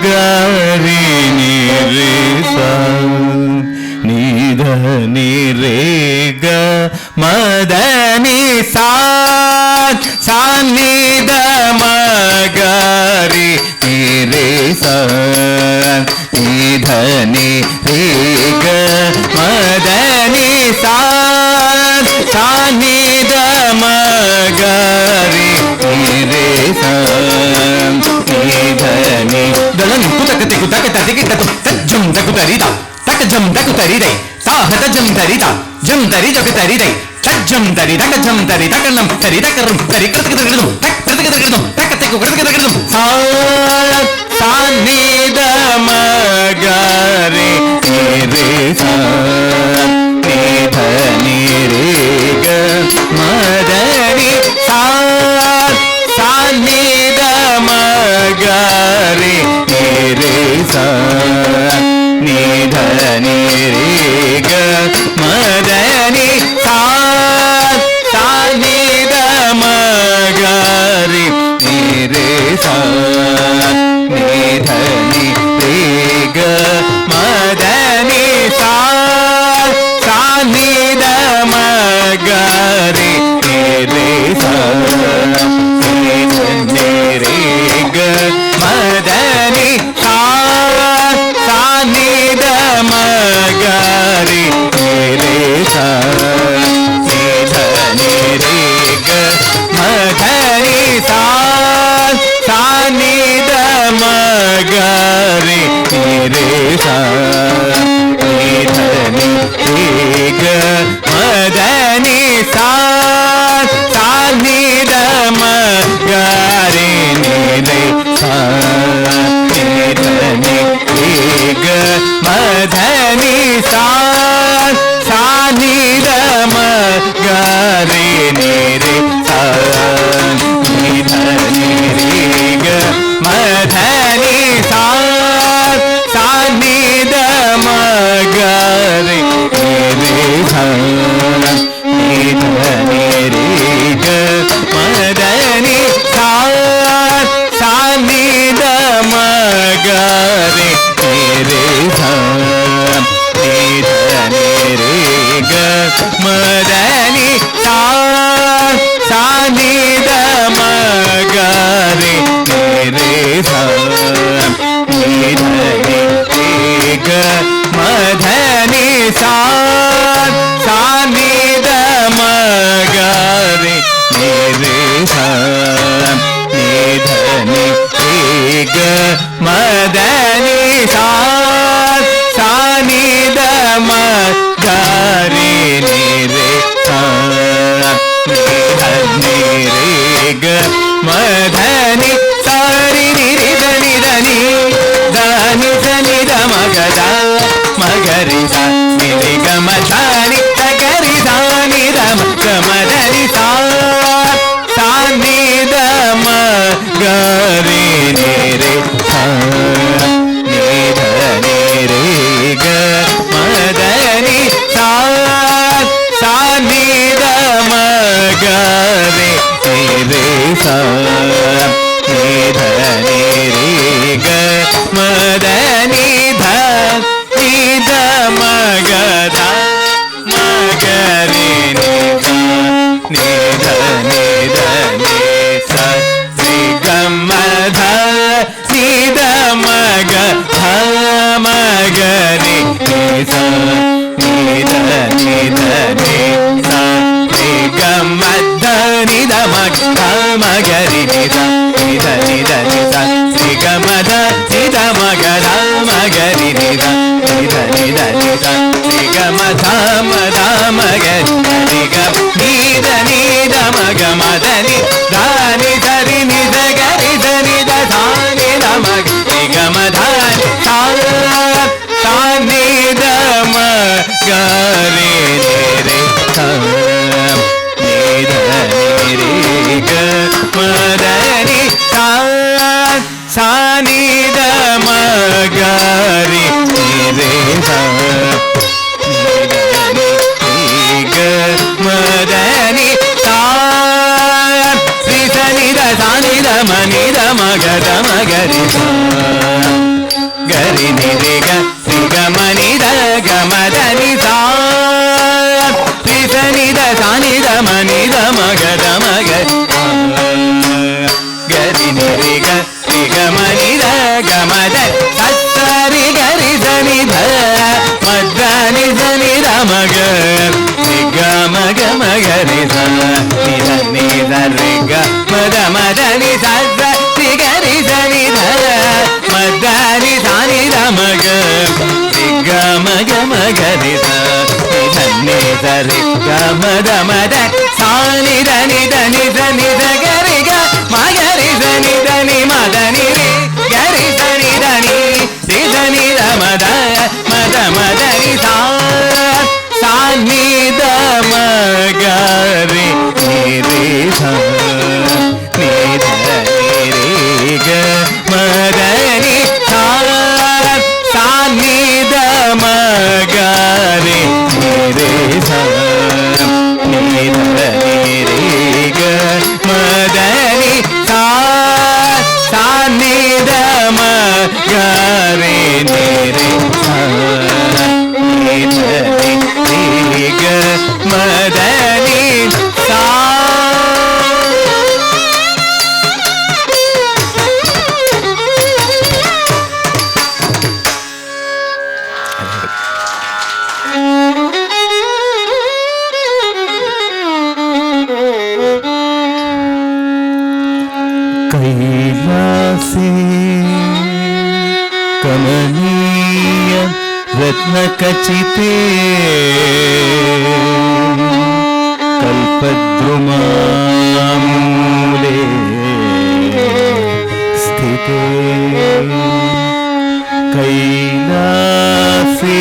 ರಿ ನಿ ರೇ ಸಾ ನಿ ಧ ನಿ ರೇ ಗ ಮ ದ ನಿ ಸಾ ಸಾ ನಿ ದ ಮ ಗ ರಿ ನಿ ರೇ ಸಾ ನಿ ಧ ನಿ ರೇ ಗ ಮ ದ ನಿ ಸಾ ಸಾ ನಿ ದ ಮ ಗ ರಿ ನಿ ರೇ ಸಾ ನಿ ಧ ನಿ ದ ನಿ ಕು ತಕ ತೆಕು ತಕ ತಕ ತಕ ಜಂ ತಕು ತರಿ ದ ತಕ ಜಂ ತಕು ತರಿ ದೈ ತಾ ಹತ ಜಂ ತರಿ ದ ಜಂ ತರಿ ಜಕ ತರಿ ದೈ ತಕ ಜಂ ತರಿ ತಕ ಜಂ ತರಿ ತಕ ನಂ ತರಿ ತಕ ರು ತರಿ ಕೃತಕ ತಕ ತಕ ಕೃತಕ ತಕ ತಕ ತೆಕು ಕೃತಕ ತಕ ಸಾ ಸಾ ನಿ ದ ಮ ಗ ರಿ ನಿ ರೇ ಸಾ ನಿ ಧ ನಿ ರೇ ಗ ಮ ದ ನಿ ಸಾ ಸಾ ನಿ ದ ಮ ಗ ರಿ ನಿ ರೇ ಸಾ ನಿ ಧ ನಿ ರೇ ಗ ಮ ದ ನಿ ಸಾ ಸಾ ನಿ ದ ಮ ಗ ರಿ ನಿ ರೇ ಸಾ ನಿ ಧ ನಿ ರೇ ಗ ಮ ದ ನಿ ಸಾ ಸಾ ನಿ ದ ಮ ಗ ರಿ ನಿ ರೇ ಸಾ ನಿ ಧ ನಿ ರೇ ಗ ಮ ದ ನಿ ಸಾ ಸಾ ನಿ ದ ಮ ಗ ರಿ ನಿ ರೇ ಸಾ ನಿ ಧ ನಿ ರೇ ಗ ಮ ದ ನಿ ಸಾ ಸಾ ನಿ ದ ಮ ಗ ರಿ ನಿ ರೇ ಸಾ ನಿ ಧ ನಿ ರೇ ಗ ಮ ದ ನಿ ಸಾ ಸಾ ನಿ ದ ಮ ಗ ರಿ ನಿ ರೇ ಸಾ ನಿ ಧ ನಿ ರೇ ಗ ಮ ದ ನಿ ಸಾ ಸಾ ನಿ ದ ಮ ಗ ರಿ ನಿ ರೇ ಸಾ ನಿ ಧ ನಿ ರೇ ಗ ಮ ಧ ನಿ ಸಾ ಸಾ ನಿ ದ ಮ ಗ ರಿ ನಿ ರೇ ಸಾ ನಿ ಧ ನಿ ರೇ ಗ ಮ ದ ನಿ ಸಾ ಸಾ ನಿ ದ ಮ ಗ ರಿ ನಿ ರೇ ಸಾ ನಿ ಧ ನಿ ರೇ ಗ ಮ ದ ನಿ ಸಾ ಸಾ ನಿ ದ ಮ ಗ ರಿ ನಿ ರೇ ಸಾ ನಿ ಧ ನಿ ರೇ ಗ ಮ ಧ ನಿ ಸಾ ಸಾ ನಿ ದ ಮ ಗ ರಿ ನಿ ರೇ ಸಾ ನಿ ಧ ನಿ ರೇ ಗ ಮ ದ ನಿ ಸಾ ಸಾ ನಿ ದ ಮ ಗ ರಿ ನಿ ರೇ ಸಾ ನಿ ಧ ನಿ ರೇ ಗ ಮ ಧ ನಿ ಸಾ ರಿ ನಿ ರಿ ದ ನಿ ದ ನಿ ದ ನಿ ದ ನಿ ದ ಮ ಗ ದ ಮ ಗ ರಿ ಸಾ ನಿ ರಿ ಗ ಮ ಧ ನಿ ದ ಗ ರಿ ಸಾ ನಿ ದ ಮ ಗ ಮ ದ ನಿ ಸಾ ಸಾ ನಿ ದ ಮ ಗ ರಿ ನಿ ರೇ ಸಾ ನಿ ಧ ನಿ ರೇ ಗ ಮ ದ ನಿ ಸಾ ಸಾ ನಿ ದ ಮ ಗ ರಿ ನಿ ರೇ ಸಾ ನಿ ಧ ನಿ ರೇ ಗ ಮ ದ ನಿ ಧ ನಿ ದ ಮ ಗ ಧ ಮ ಗ ರಿ ನಿ ಸಾ ನಿ ಧ ನಿ ದ ನಿ ಸಾ ನಿ ಗ ಮ ಧ ನಿ ದ ಮ ಗ ಧ ಮ ಗ ರಿ ನಿ ಸಾ ನಿ ಧ ನಿ ದ ನಿ ಸಾ ನಿ ಗ ಮ ಧ ನಿ ದ ಮ ಗ ಮ ಗ ರಿ ನಿ ಸಾ ನಿ ಧ ನಿ ದ ನಿ ಸಾ ನಿ ಗ ಮ ಧ ನಿ ದ ಮ ಗ ಧ ಮ ಗ ರಿ ನಿ ಸಾ ನಿ ಧ ನಿ ದ ನಿ ಸಾ ನಿ ಗ ಮ ಧ ಮ ಧ ಮ ಗ ರಿ ಗ ನಿ ದ ನಿ ದ ಮ ಗ ಮ ಧ ನಿ ಧ ನಿ ಧ ರಿ ನಿ ದ ಗ ರಿ ಧ ನಿ ದ ಧಾ ನಿ ದ ಮ ಗ ನಿ ಗ ಮ ಧ ಸಾ ಸಾ ನಿ ದ ಮ ಗ ರಿ ನಿ ರೇ ಸಾ ನಿ ಧ ನಿ ರೇ ಗ ಮ ದ ನಿ ಸಾ ಸಾ ನಿ ದ ಮ ಗ ರಿ ನಿ ರೇ ಸಾ ನಿ ಧ ನಿ ರೇ ಗ ಮ ದ ನಿ ಸಾ ರಿ ಸ ನಿ ದ ಸಾ ನಿ ದ ಮ ನಿ ದ ಮ ಗ ದ ಮ ಗ ರಿ ಸಾ గరి నిరి గ రి గ మని ద గ మద ని సా రి స ని ద సా ని ద మని ద మగ ద మగ గరి నిరి గ రి గ మని ద గ మద సరి గరి స ని ధ మద ని స ని ద మగ రి గ మగ మగ రి స ని ద ని ద రి గ మద మద ని స రి గరి స ని ధ మద ని స ని ద మగ రి గ మగ మగ రి స ని ద ని ద రి గ మద మద సా ని ద ని ద ని ద ని ద గ రి గ మగ రి స ని ద ని మద ని రి గ రి స ని ద ని రి స ని ద మద మద మద ని సా సా ని ద మగ రి ని రి స ని ద ని రి గ మద ని సా సా ని ద మగ రి ని రి స ని ద ని రి గ మద ని సా సా ని ద మగ రి ని రి స ని ద ని రి గ మద ని సా कैलासे कमनीय रत्नखचिते कल्पद्रुमामूले स्थिते कैलासे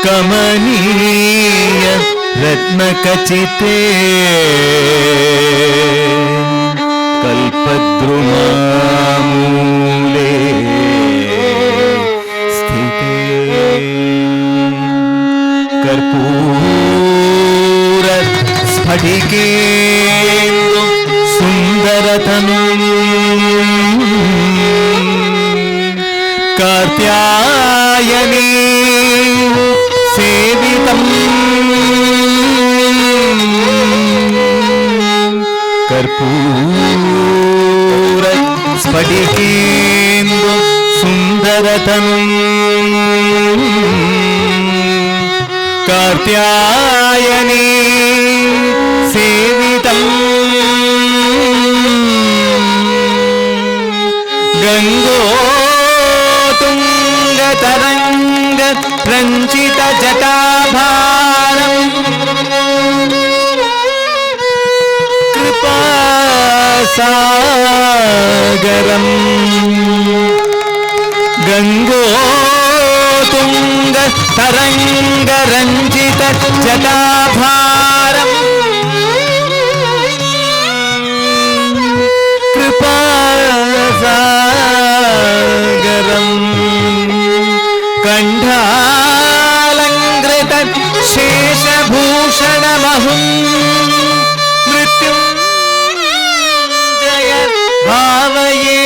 कमनीय रत्नखचिते कल्पद्रुमामूले स्थिते कर्पूर स्फटिकेन्दु सुन्दरतनुं कात्यायनी सेवितं कर्पूर स्फटिकेन्दु सुन्दरतनुं कात्यायनी सेवितं गङ्गोतुङ्गतरङ्ग रञ्जित जटाभारम् कृपासागरम् गङ्गोतुङ्गतरङ्गरञ्जित जटाभारम् कृपासागरम् कण्ठालङ्कृत शेषभूषणमहुं मृत्युञ्जय भावये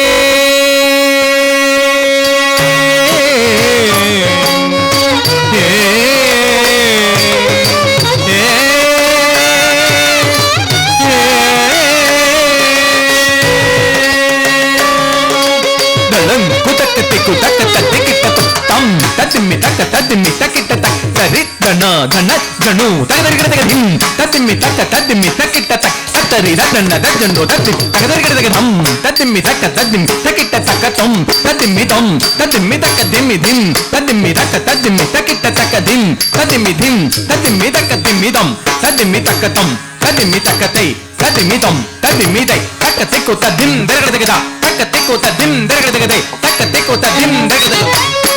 తతిమ్మి తక్క తతిమ్మి తక్కిట్ట తక్ తరి దన ధన జను తగదరిగడ తగదిం తతిమ్మి తక్క తతిమ్మి తక్కిట్ట తక్ తరి దన దజను తతి తగదరిగడ తగదం తతిమ్మి తక్క తతిమ్మి తక్కిట్ట తక్క తం తతిమ్మి తం తతిమ్మి తక్క దిమ్మి దిం తతిమ్మి తక్క తతిమ్మి తక్కిట్ట తక్క దిం తతిమ్మి దిం తతిమ్మి తక్క దిమ్మి దం తతిమ్మి తక్క తం తతిమ్మి తక్క తై తతిమ్మి తం తతిమ్మి తై తక్క తెక్కు తదిం దరగడ తగద తక్క తెక్కు తదిం దరగడ తగదే తక్క తెక్కు తదిం దరగడ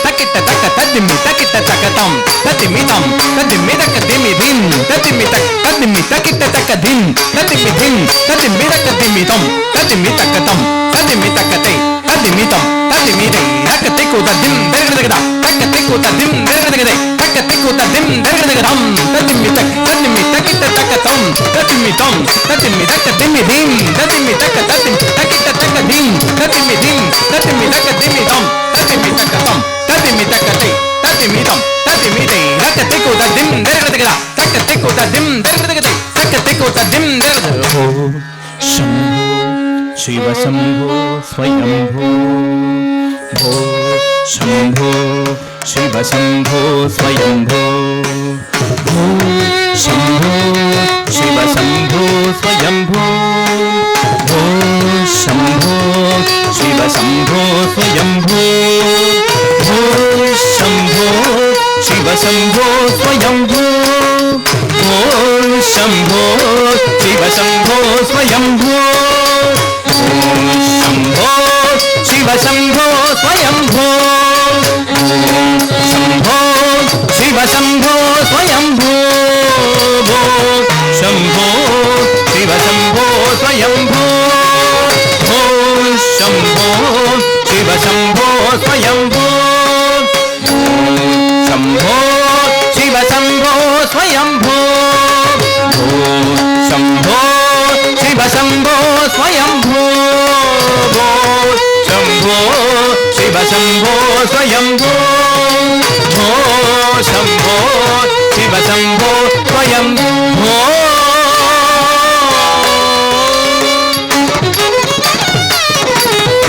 తక్కిట్ట తక్క తదిమ్మి తక్కిట్ట తక్క తం తతిమ్మి తం తతిమ్మి తక్క దిమ్మి దిం తతిమ్మి తక్క తతిమ్మి తక్కిట్ట తక్క దిం తతిమ్మి దిం తతిమ్మి తక్క దిమ్మి తం తతిమ్మి తక్క తం తతిమ్మి తక్క తై తతిమ్మి తం తతిమ్మి తై తక్క తెక్కు తదిం దరగడ తగద తక్క తెక్కు తదిం దరగడ తగదే తక్క తెక్కు తదిం దరగడ తగదం తతిమ్మి తక్క తతిమ్మి తక్కిట్ట తక్క తం తతిమ్మి తం తతిమ్మి తక్క దిమ్మి దిం తతిమ్మి తక్క తతిమ్మి తక్కిట్ట తక్క దిం తతిమ్మి దిం తతిమ్మి తక్క దిమ్మి తం తతిమ్మి शम्भो स्वयंभो भो शम्भो शिव शम्भो स्वयंभो भो शम्भो शिव शम्भो स्वयंभो भो शम्भो शिव शम्भो स्वयंभो भो शम्भो शिव शम्भो स्वयंभो भो शम्भो शिव शम्भो स्वयंभो शम्भो शिव शम्भो स्वयंभो शम्भो शिव शम्भो स्वयंभो शम्भो शिव शम्भो स्वयंभो शम्भो शिव शम्भो स्वयंभो शम्भो शिव शम्भो स्वयंभो शम्भो शिव शम्भो स्वयंभो शम्भो शिव शम्भो स्वयंभो शम्भो शिव शम्भो स्वयंभो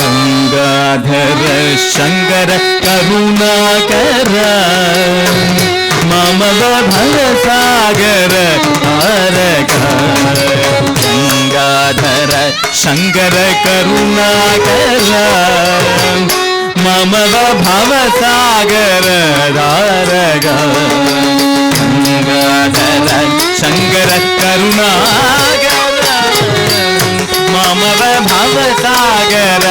गंगाधर शंकर करुणाकर मम भवसागर तारक गंगाधर शंकर करुणाकर मम भवसागर तारक गंगाधर शंकर करुणाकर मम भवसागर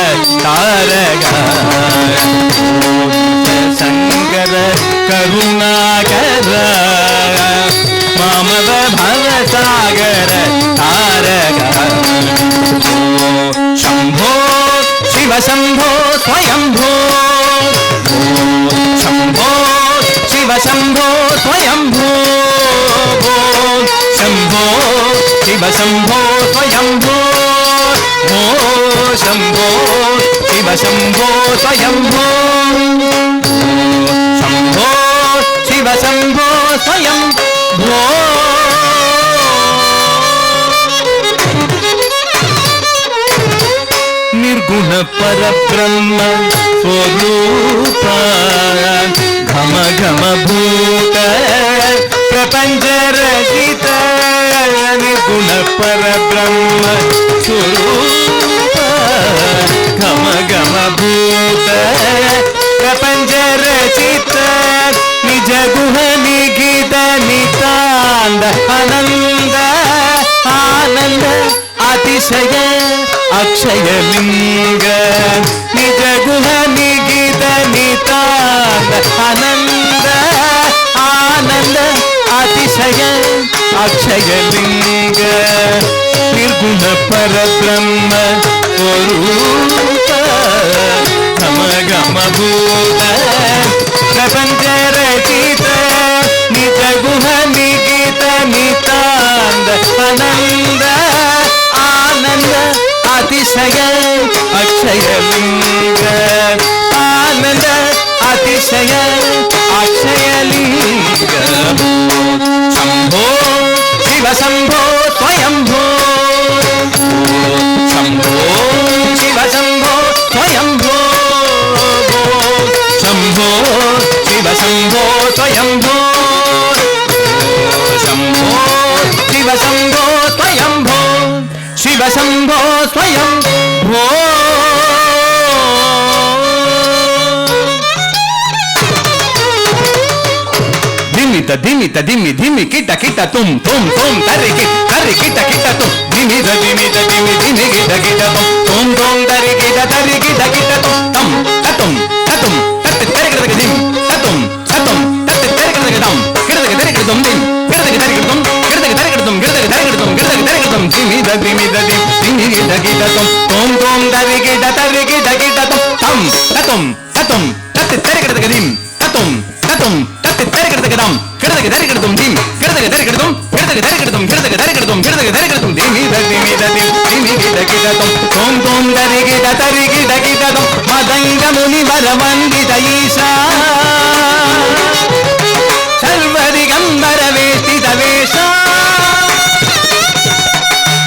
तारक शंकर करुणाकर मम भवसागर तारक शंभो शिव शंभो स्वयंभो शंभो शिव शंभो स्वयंभो शंभो शिव शंभो स्वयंभो शंभो शिव शंभो स्वयंभो शंभो शिव शंभो स्वयंभो निर्गुण परब्रह्म स्वरूप घम घम भूत प्रपंच रहित निर्गुण परब्रह्म स्वरूप घम घम भूत प्रपंच रचित निज गुह निगित नितांद आनंद आनंद अतिशय अक्षय लिंग निज गुह निगित नितांद आनंद आनंद अतिशय अक्षय लिंग निर्गुण परब्रह्म स्वरूप घम घम भूत प्रपंच रचित निज गुह निगित नितांद आनंद आनंद अतिशय अक्षय लिंग आनंद अतिशय अक्षय लिंग शंभो शिव शंभो स्वयंभो शंभो शिव शंभो स्वयंभो शंभो शिव शंभो स्वयंभो शंभो शिव शंभो स्वयंभो शिव शंभो स्वयंभो धिमित धिमि धिमि किट किट तुम तुम तुम तरि किट तुम धिमित धिमि धिमि धिमि किट तुम तुम तरि किट तुम तम ततुम ततुम तत तरि किट धिम ततुम ततुम तत तरि किट दम किट तुम धिम किट तरि तुम धिमित धिमि धिमि किट तुम तुम तरि किट तुम तम ततुम ततुम तत तरि किट धिम ततुम ततुम तत तरि किट दम किडदम धिम किडदम किडदम धिमि किडदम तुम तुम तरि किडदम मदंग मुनि वर वंदित ईशा सर्व दिगंबर वेष्टित वेशा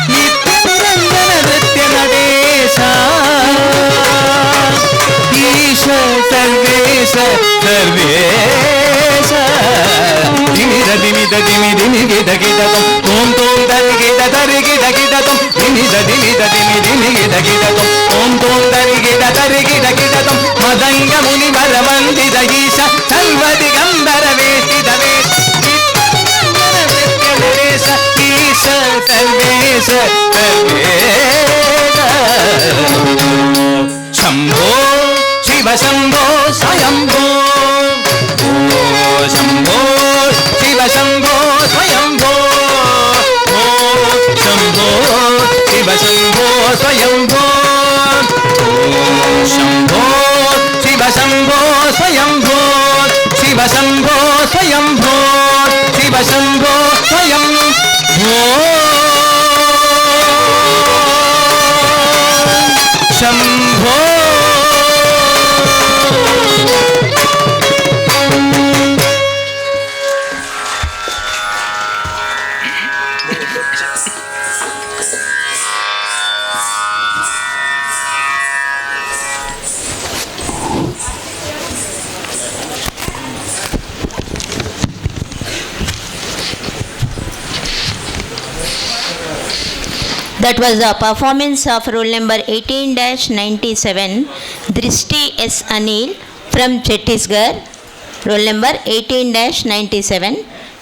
नित्य निरंजन नृत्य नटेशा ಸರ್ವೇಶ ದಿಮಿದ ದಿಮಿದ ದಿಮಿ ದಿಮಿ ಗಿದ ಗಿದ ತೋಂ ತೋಂ ದರಿ ಗಿದ ದರಿ ಗಿದ ಗಿದ ತೋಂ ದಿಮಿದ ದಿಮಿದ ದಿಮಿ ದಿಮಿ ಗಿದ ಗಿದ ತೋಂ ತೋಂ ದರಿ ಗಿದ ದರಿ ಗಿದ ಗಿದ ತೋಂ ಮದಂಗ ಮುನಿ ವರ ವಂದಿದ ಈಶ ಸರ್ವ ದಿಗಂಬರ ವೇಷಿದ ವೇಷ ಈಶ ಸರ್ವೇಶ ಸರ್ವೇಶ ಶಂಭೋ ಶಿವ ಶಂಭೋ ಸ್ವಯಂಭೋ ಶಂಭೋ ಶಿವ ಶಂಭೋ ಸ್ವಯಂಭೋ ಶಂಭೋ ಶಿವ ಶಂಭೋ ಸ್ವಯಂಭೋ ಶಂಭೋ ಶಿವ ಶಂಭೋ ಸ್ವಯಂಭೋ ಶಿವ ಶಂಭೋ ಸ್ವಯಂಭೋ ಶಿವ ಶಂಭೋ ಸ್ವಯಂಭೋ ಶಂಭೋ That was the performance of roll number 18-97, Drishti S. Anil from Chhattisgarh, roll number 18-97.